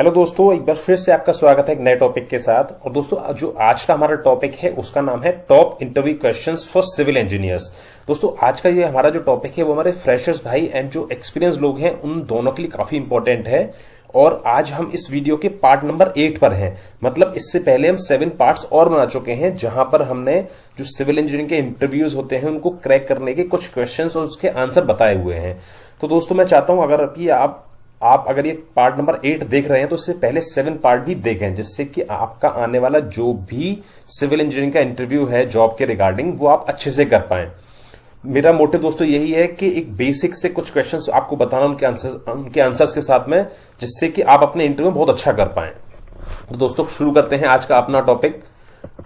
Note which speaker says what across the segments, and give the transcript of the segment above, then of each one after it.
Speaker 1: Hello दोस्तों, एक बार फिर से आपका स्वागत है एक नए टॉपिक के साथ। और दोस्तों, जो आज का हमारा टॉपिक है उसका नाम है top interview questions for civil engineers. दोस्तों, आज का ये हमारा जो टॉपिक है वो हमारे फ्रेशर्स भाई एंड जो एक्सपीरियंस लोग हैं उन दोनों के लिए काफी इंपॉर्टेंट है। और आज हम इस वीडियो के पार्ट नंबर 8 पर हैं। मतलब इससे पहले हम 7 पार्ट्स और बना चुके हैं जहां पर हमने जो सिविल इंजीनियरिंग के इंटरव्यूज होते हैं उनको क्रैक करने के कुछ क्वेश्चंस और उसके आंसर बताए हुए हैं। तो दोस्तों, मैं चाहता हूं अगर अभी आप अगर ये पार्ट नंबर 8 देख रहे हैं तो इससे पहले 7 पार्ट भी देखें, जिससे कि आपका आने वाला जो भी सिविल इंजीनियरिंग का इंटरव्यू है जॉब के रिगार्डिंग वो आप अच्छे से कर पाएं। मेरा मोटिव दोस्तों यही है कि एक बेसिक से कुछ क्वेश्चंस आपको बताना उनके आंसर्स के साथ में, जिससे कि आप अपने इंटरव्यू में बहुत अच्छा कर पाएं। तो दोस्तों, शुरू करते हैं आज का अपना टॉपिक।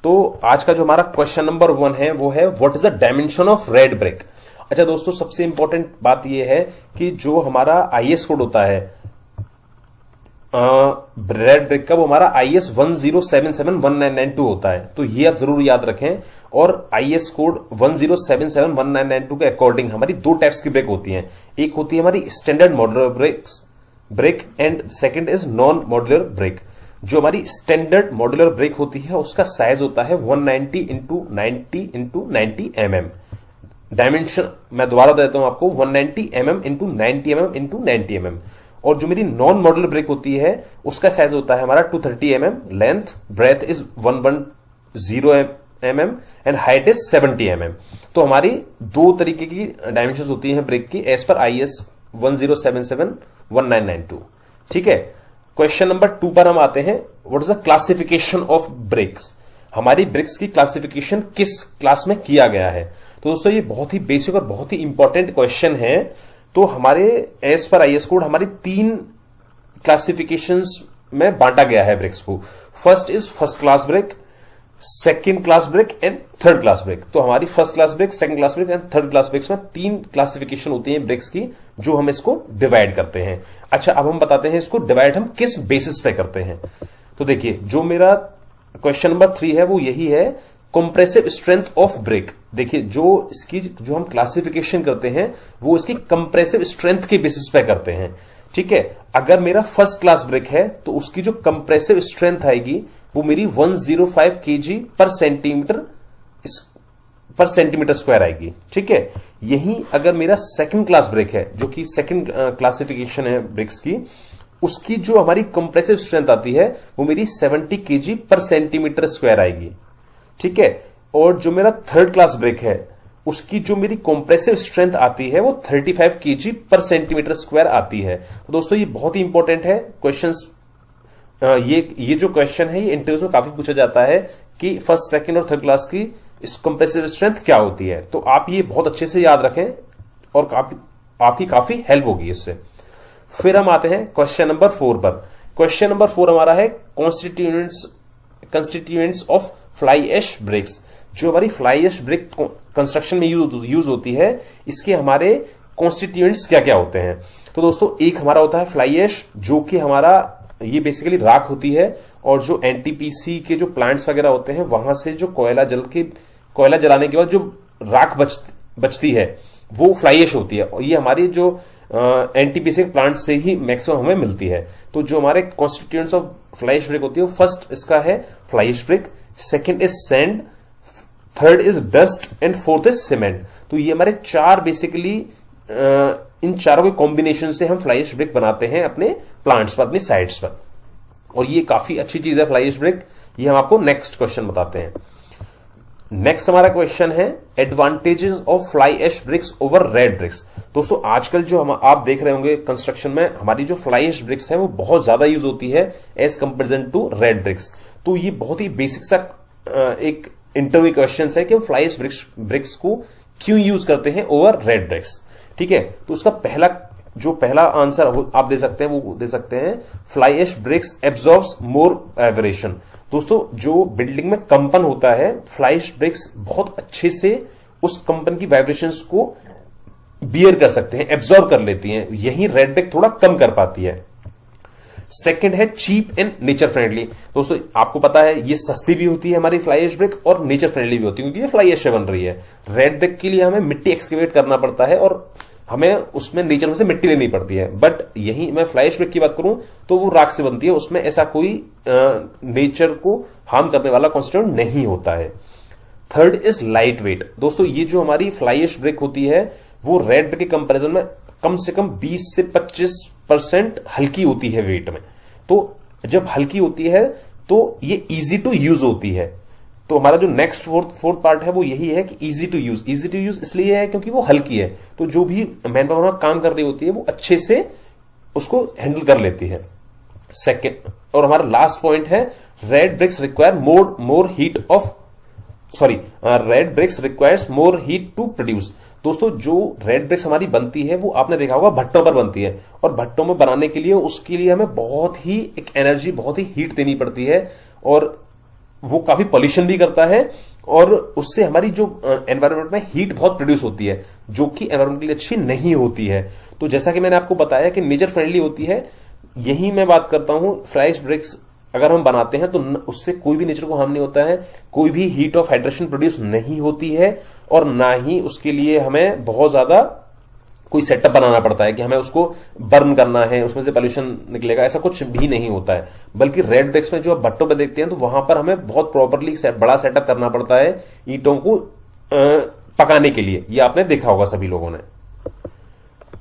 Speaker 1: तो आज का जो हमारा क्वेश्चन नंबर 1 है वो है what is the dimension of red brick. अच्छा दोस्तों, सबसे इंपॉर्टेंट बात यह है कि जो हमारा आईएस कोड होता है रेड ब्रिक का, वो हमारा आईएस 10771992 होता है। तो ये आप जरूर याद रखें। और आईएस कोड 10771992 के अकॉर्डिंग हमारी दो टाइप्स की ब्रिक होती हैं। एक होती है हमारी standard modular brick and second is non modular brick. जो हमारी स्टैंडर्ड मॉड्यूलर ब्रिक होती है उसका साइज होता है 190 इंटू 90 इंटू 90 mm। डायमेंशन मैं दोबारा देता हूं आपको, 190 mm into 90 mm into 90 mm। और जो मेरी नॉन मॉड्यूलर ब्रिक होती है उसका साइज होता है हमारा 230 mm, length breadth is 110 mm and height is 70 mm। तो हमारी दो तरीके की डायमेंशन होती है ब्रिक की एज पर आईएस 10771992। ठीक है, क्वेश्चन नंबर 2 पर हम आते हैं। What is the classification of BRICS. हमारी ब्रिक्स की क्लासिफिकेशन किस क्लास में किया गया है। तो दोस्तों, ये बहुत ही बेसिक और बहुत ही इंपॉर्टेंट क्वेश्चन है। तो हमारे एज पर आईएस कोड हमारी 3 क्लासिफिकेशंस में बांटा गया है ब्रिक्स को। First is first class brick, second class brick and third class brick. तो हमारी first class brick, second class brick and third class BRICS में 3 क्लासिफिकेशन होती है ब्रिक्स की, जो हम इसको डिवाइड करते हैं। अच्छा, अब हम बताते हैं इसको डिवाइड हम किस बेसिस पे करते हैं। तो देखिए, जो मेरा क्वेश्चन नंबर 3 है वो यही है, कंप्रेसिव स्ट्रेंथ ऑफ ब्रिक। देखिए, जो हम क्लासिफिकेशन करते हैं वो इसकी कंप्रेसिव स्ट्रेंथ के बेसिस पे करते हैं। ठीक है, अगर मेरा फर्स्ट क्लास ब्रिक है तो उसकी जो कंप्रेसिव स्ट्रेंथ आएगी वो मेरी 105 kg पर सेंटीमीटर स्क्वायर आएगी। ठीक है, यही अगर मेरा सेकंड क्लास ब्रिक है, जो कि सेकंड क्लासिफिकेशन है ब्रिक्स की, उसकी जो हमारी कंप्रेसिव स्ट्रेंथ आती है वो मेरी 70 kg पर सेंटीमीटर स्क्वायर आएगी। ठीक है, और जो मेरा थर्ड क्लास ब्रिक है उसकी जो मेरी कंप्रेसिव स्ट्रेंथ आती है वो 35 kg पर सेंटीमीटर स्क्वायर आती है। तो दोस्तों, ये बहुत ही इंपॉर्टेंट है क्वेश्चंस। ये जो क्वेश्चन है ये इंटरव्यूज में काफी पूछा जाता है कि फर्स्ट, सेकंड और थर्ड क्लास की इस कंप्रेसिव स्ट्रेंथ क्या होती है। तो आप ये बहुत अच्छे से याद रखें और आपकी काफी हेल्प होगी इससे। फिर हम आते हैं क्वेश्चन नंबर 4 पर। क्वेश्चन नंबर 4 हमारा है constituents of fly ash bricks. जो हमारी फ्लाई ऐश ब्रिक कंस्ट्रक्शन में यूज होती है, इसके हमारे कॉन्स्टिट्यूएंट्स क्या क्या होते हैं। तो दोस्तों, एक हमारा होता है फ्लाई ऐश, जो कि हमारा ये बेसिकली राख होती है। और जो एनटीपीसी के जो प्लांट्स वगैरह होते हैं वहां से जो कोयला जलाने के बाद जो राख बचती है वो फ्लाई ऐश होती है। और ये हमारी जो एनटीपीसी प्लांट से ही मैक्सिमम हमें मिलती है। तो जो हमारे constituents of fly ash brick होती है, फर्स्ट इसका है fly ash brick, second is sand, third is dust and fourth is cement. तो ये हमारे 4 बेसिकली इन चारों के कॉम्बिनेशन से हम फ्लाई ऐश ब्रिक बनाते हैं अपने प्लांट्स पर, अपनी साइट्स पर। और ये काफी अच्छी चीज है फ्लाई ऐश ब्रिक। ये हम आपको नेक्स्ट क्वेश्चन बताते हैं। नेक्स्ट हमारा क्वेश्चन है advantages of fly ash bricks over red bricks. दोस्तों, आजकल जो आप देख रहे होंगे कंस्ट्रक्शन में हमारी जो फ्लाई ऐश ब्रिक्स है वो बहुत ज्यादा यूज होती है as comparison to red bricks. तो ये बहुत ही बेसिक सा एक इंटरव्यू क्वेश्चन है कि हम फ्लाई ऐश ब्रिक्स को क्यों यूज करते हैं ओवर रेड ब्रिक्स। ठीक है, तो उसका पहला आंसर आप दे सकते हैं, वो दे सकते हैं फ्लाई ऐश ब्रिक्स एब्जॉर्ब्स मोर वाइब्रेशन। दोस्तों, जो बिल्डिंग में कंपन होता है, फ्लाई ऐश ब्रिक्स बहुत अच्छे से उस कंपन की वाइब्रेशंस को बियर कर सकते हैं, एब्जॉर्ब कर लेती हैं। यही रेड ब्रिक थोड़ा कम कर पाती है। सेकंड है चीप एंड नेचर फ्रेंडली। दोस्तों आपको पता है ये सस्ती भी होती है हमारी फ्लाई ऐश ब्रिक और नेचर फ्रेंडली भी होती है, क्योंकि ये फ्लाई ऐश से बन रही है। रेड ब्रिक के लिए हमें मिट्टी एक्सकेवेट करना पड़ता है और हमें उसमें नेचर में से मिट्टी लेनी पड़ती है, बट यही मैं फ्लाई ऐश ब्रिक की बात करूं तो वो राख से बनती है, उसमें ऐसा कोई नेचर को हार्म करने वाला कॉन्स्टिट्यूएंट नहीं होता है। Third is light weight. दोस्तों ये जो हमारी फ्लाई ऐश ब्रिक होती है वो रेड ब्रिक के कंपैरिजन में कम से कम 20 से 25% हल्की होती है वेट में। तो जब हल्की होती है तो ये इजी टू यूज होती है। तो हमारा जो नेक्स्ट फोर्थ पार्ट है वो यही है कि easy to use. Easy to use इसलिए है क्योंकि वो हल्की है, तो जो भी मैन पावर काम कर रही होती है वो अच्छे से उसको हैंडल कर लेती है। सेकेंड और हमारा लास्ट पॉइंट है red bricks require more heat of red bricks requires more heat to produce. दोस्तों जो रेड ब्रिक्स हमारी बनती है वो आपने देखा होगा भट्टों पर बनती है, और भट्टों में बनाने के लिए उसके लिए हमें बहुत ही एक एनर्जी, बहुत ही हीट देनी पड़ती है, और वो काफी पॉल्यूशन भी करता है, और उससे हमारी जो एनवायरनमेंट में हीट बहुत प्रोड्यूस होती है जो कि एनवायरनमेंट के लिए अच्छी नहीं होती है। तो जैसा कि मैंने आपको बताया कि नेचर फ्रेंडली होती है, यही मैं बात करता हूं। फ्लाई ऐश ब्रिक्स अगर हम बनाते हैं तो उससे कोई भी नेचर को हार्म नहीं होता है, कोई भी हीट ऑफ हाइड्रेशन प्रोड्यूस नहीं होती है, और ना ही उसके लिए हमें बहुत ज्यादा कोई सेटअप बनाना पड़ता है कि हमें उसको बर्न करना है, उसमें से पॉल्यूशन निकलेगा, ऐसा कुछ भी नहीं होता है। बल्कि रेड ब्रिक्स में जो आप भट्टों पे देखते हैं तो वहां पर हमें बहुत प्रॉपरली बड़ा सेटअप करना पड़ता है ईंटों को पकाने के लिए। ये आपने देखा होगा सभी लोगों ने।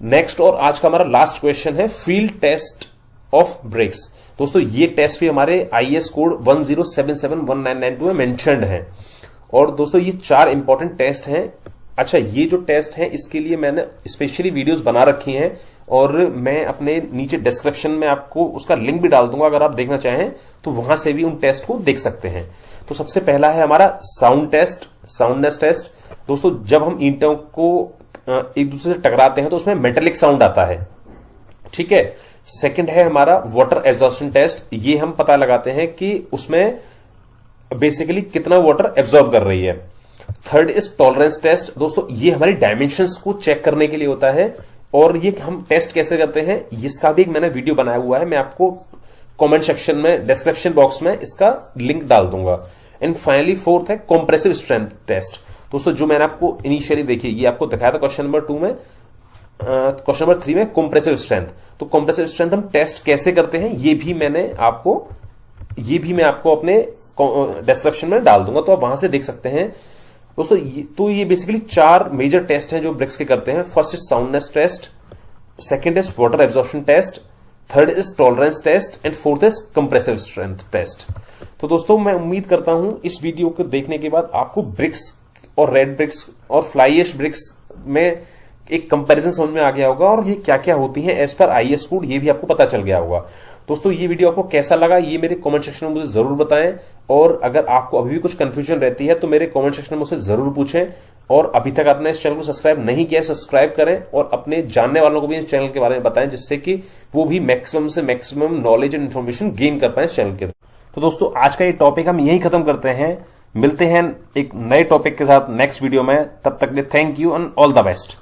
Speaker 1: नेक्स्ट और आज का हमारा लास्ट क्वेश्चन है फील्ड टेस्ट ऑफ ब्रिक्स। दोस्तों ये टेस्ट भी हमारे IS कोड 10771992 में मेंशन्ड है, और दोस्तों ये 4 इंपॉर्टेंट टेस्ट हैं। अच्छा, ये जो टेस्ट हैं इसके लिए मैंने स्पेशली वीडियोस बना रखी हैं, और मैं अपने नीचे डिस्क्रिप्शन में आपको उसका लिंक भी डाल दूंगा, अगर आप देखना चाहें तो वहां से भी उन टेस्ट को देख सकते हैं। तो सबसे पहला है हमारा साउंड टेस्ट, साउंडनेस टेस्ट। दोस्तों जब हम ईंटों को एक दूसरे से टकराते हैं तो उसमें मेटेलिक साउंड आता है, ठीक है। सेकंड है हमारा वाटर एब्जॉर्प्शन टेस्ट। ये हम पता लगाते हैं कि उसमें बेसिकली कितना वाटर एब्जॉर्ब कर रही है। Third is tolerance test. दोस्तों ये हमारी डायमेंशंस को चेक करने के लिए होता है, और ये हम टेस्ट कैसे करते हैं इसका भी एक मैंने वीडियो बनाया हुआ है, मैं आपको कमेंट सेक्शन में डिस्क्रिप्शन बॉक्स में इसका लिंक डाल दूंगा। एंड फाइनली फोर्थ है कॉम्प्रेसिव स्ट्रेंथ टेस्ट। दोस्तों जो मैंने आपको इनिशियली देखिए ये आपको दिखाया था क्वेश्चन नंबर 2 में, क्वेश्चन नंबर 3 में कॉम्प्रेसिव स्ट्रेंथ। तो कॉम्प्रेसिव स्ट्रेंथ हम टेस्ट कैसे करते हैं ये भी मैं आपको अपने डिस्क्रिप्शन में डाल दूंगा, तो आप वहां से देख सकते हैं। दोस्तों ये बेसिकली 4 मेजर टेस्ट हैं जो ब्रिक्स के करते हैं। First is soundness test, second is water absorption test, third is tolerance test, and fourth is compressive strength test. तो दोस्तों मैं उम्मीद करता हूं इस वीडियो को देखने के बाद आपको ब्रिक्स और रेड ब्रिक्स और फ्लाई ऐश ब्रिक्स में एक कंपैरिजन समझ में आ गया होगा, और ये क्या क्या होती हैं एज पर IS कोड ये भी आपको पता चल गया होगा। दोस्तों ये वीडियो आपको कैसा लगा ये मेरे कमेंट सेक्शन में मुझे जरूर बताएं, और अगर आपको अभी भी कुछ कंफ्यूजन रहती है तो मेरे कमेंट सेक्शन में मुझसे जरूर पूछें। और अभी तक आपने इस चैनल को सब्सक्राइब नहीं किया है सब्सक्राइब करें, और अपने जानने वालों को भी इस चैनल के बारे में बताएं, जिससे कि वो भी मैक्सिमम से maximum knowledge and information gain कर पाए इस चैनल के। तो दोस्तों आज का ये टॉपिक हम यही खत्म करते हैं, मिलते हैं एक नए टॉपिक के साथ नेक्स्ट वीडियो में। तब तक के लिए thank you and all the best.